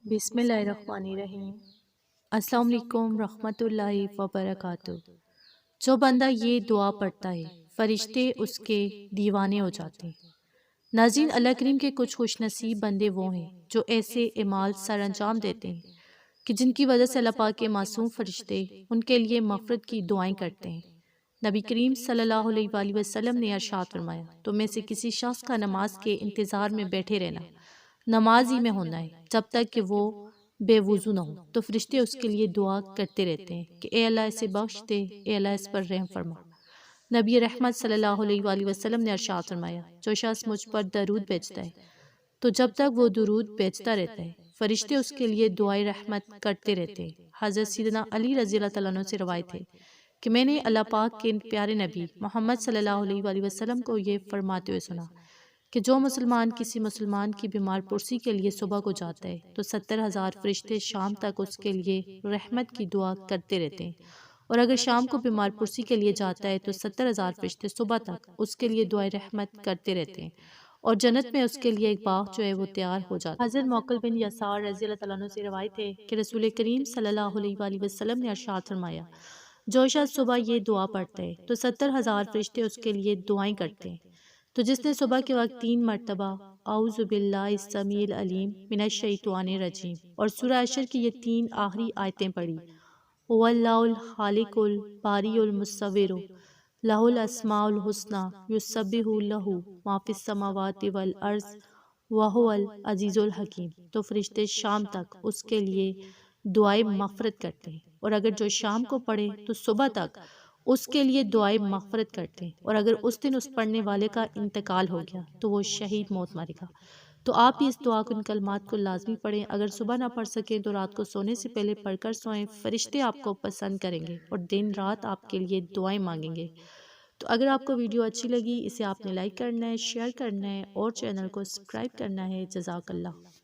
بسم اللہ الرحمن الرحیم۔ السلام علیکم رحمۃ اللہ وبرکاتہ۔ جو بندہ یہ دعا پڑھتا ہے فرشتے اس کے دیوانے ہو جاتے ہیں۔ ناظرین، اللہ کریم کے کچھ خوش نصیب بندے وہ ہیں جو ایسے اعمال سر انجام دیتے ہیں کہ جن کی وجہ سے اللہ پاک کے معصوم فرشتے ان کے لیے مغفرت کی دعائیں کرتے ہیں۔ نبی کریم صلی اللہ علیہ وآلہ وسلم نے ارشاد فرمایا، تم میں سے کسی شخص کا نماز کے انتظار میں بیٹھے رہنا نماز ہی میں ہونا ہے جب تک کہ وہ بے وضو نہ ہو، تو فرشتے اس کے لیے دعا کرتے رہتے ہیں کہ اے اللہ اسے بخش دے، اے اللہ اس پر رحم فرما۔ نبی رحمت صلی اللہ علیہ وآلہ وسلم نے ارشاد فرمایا، جو شخص مجھ پر درود بھیجتا ہے تو جب تک وہ درود بھیجتا رہتا ہے فرشتے اس کے لیے دعائے رحمت کرتے رہتے ہیں۔ حضرت سیدنا علی رضی اللہ تعالیٰ عنہ سے روایت ہے کہ میں نے اللہ پاک کے پیارے نبی محمد صلی اللہ علیہ وآلہ وسلم کو یہ فرماتے ہوئے سنا کہ جو مسلمان کسی مسلمان کی بیمار پرسی کے لیے صبح کو جاتا ہے تو 70,000 فرشتے شام تک اس کے لیے رحمت کی دعا کرتے رہتے ہیں، اور اگر شام کو بیمار پرسی کے لیے جاتا ہے تو 70,000 فرشتے صبح تک اس کے لیے دعائے رحمت کرتے رہتے ہیں، اور جنت میں اس کے لیے ایک باغ جو ہے وہ تیار ہو جاتا ہے۔ حضرت موکل بن یسار رضی اللہ تعالیٰ عنہ سے روایت ہے کہ رسول کریم صلی اللہ علیہ وآلہ وسلم نے ارشاد فرمایا، جو شخص صبح یہ دعا پڑھتا ہے تو 70,000 فرشتے اس کے لیے دعائیں کرتے ہیں۔ تو جس نے صبح کے وقت 3 مرتبہ اعوذ باللہ السمیع العلیم من الشیطان الرجیم اور سورہ حشر کی یہ 3 آخری آیتیں پڑھی، هو اللہ الخالق الباری المصور لہ الاسماء الحسنی یسبح لہ ما فی السماوات والارض وہو العزیز الحکیم، تو فرشتے شام تک اس کے لیے دعائے مغفرت کرتے ہیں، اور اگر جو شام کو پڑھے تو صبح تک اس کے لیے دعائے مغفرت کرتے ہیں، اور اگر اس دن اس پڑھنے والے کا انتقال ہو گیا تو وہ شہید موت مرے گا۔ تو آپ بھی اس دعا کو، ان کلمات کو لازمی پڑھیں۔ اگر صبح نہ پڑھ سکیں تو رات کو سونے سے پہلے پڑھ کر سوئیں، فرشتے آپ کو پسند کریں گے اور دن رات آپ کے لیے دعائیں مانگیں گے۔ تو اگر آپ کو ویڈیو اچھی لگی اسے آپ نے لائک کرنا ہے، شیئر کرنا ہے اور چینل کو سبسکرائب کرنا ہے۔ جزاک اللہ۔